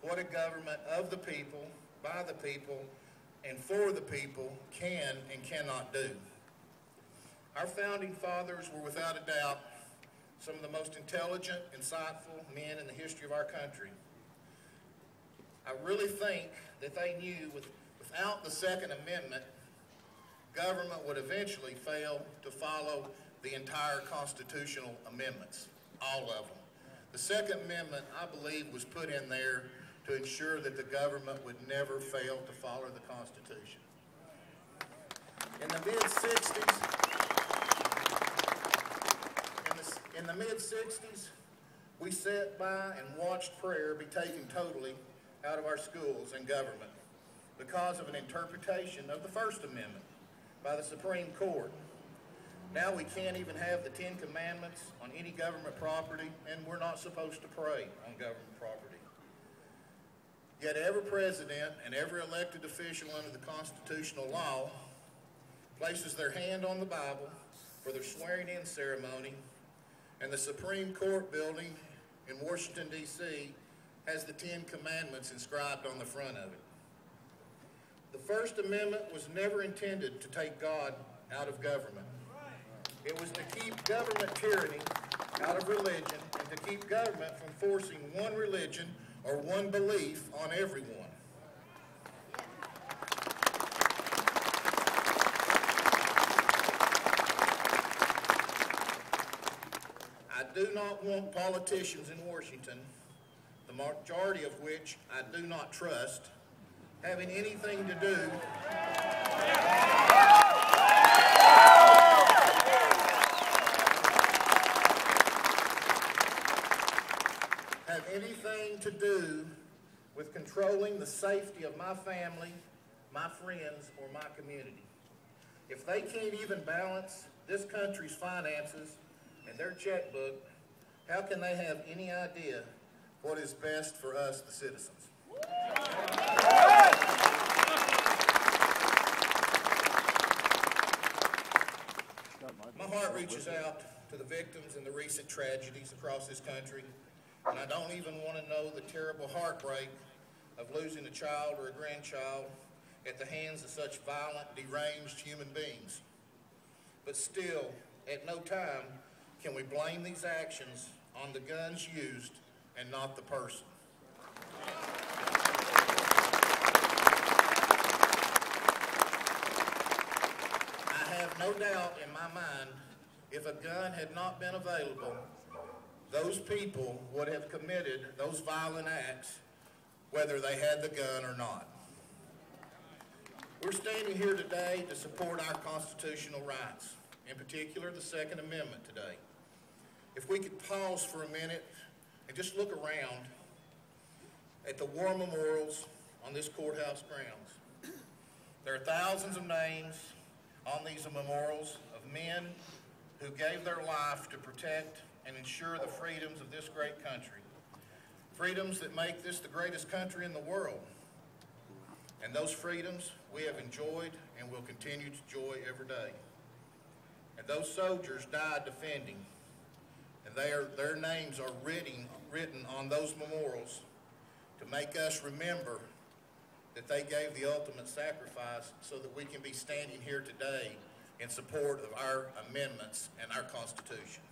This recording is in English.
what a government of the people, by the people, and for the people can and cannot do. Our founding fathers were without a doubt some of the most intelligent, insightful men in the history of our country. I really think that they knew without the Second Amendment, government would eventually fail to follow the entire constitutional amendments, all of them. The Second Amendment, I believe, was put in there to ensure that the government would never fail to follow the Constitution. In the mid-60s, we sat by and watched prayer be taken totally out of our schools and government because of an interpretation of the First Amendment by the Supreme Court. Now we can't even have the Ten Commandments on any government property, and we're not supposed to pray on government property. Yet every president and every elected official under the constitutional law places their hand on the Bible for their swearing-in ceremony, and the Supreme Court building in Washington, D.C. has the Ten Commandments inscribed on the front of it. The First Amendment was never intended to take God out of government. It was to keep government tyranny out of religion and to keep government from forcing one religion or one belief on everyone. I do not want politicians in Washington, the majority of which I do not trust, having anything to do with controlling the safety of my family, my friends, or my community. If they can't even balance this country's finances and their checkbook, how can they have any idea what is best for us, the citizens? My heart reaches out to the victims and the recent tragedies across this country, and I don't even want to know the terrible heartbreak of losing a child or a grandchild at the hands of such violent, deranged human beings. But still, at no time can we blame these actions on the guns used and not the person. I have no doubt in my mind, if a gun had not been available, those people would have committed those violent acts, whether they had the gun or not. We're standing here today to support our constitutional rights, in particular the Second Amendment today. If we could pause for a minute and just look around at the war memorials on this courthouse grounds. There are thousands of names on these memorials of men who gave their life to protect and ensure the freedoms of this great country. Freedoms that make this the greatest country in the world. And those freedoms we have enjoyed and will continue to enjoy every day. And those soldiers died defending, and their names are written on those memorials to make us remember that they gave the ultimate sacrifice so that we can be standing here today in support of our amendments and our Constitution.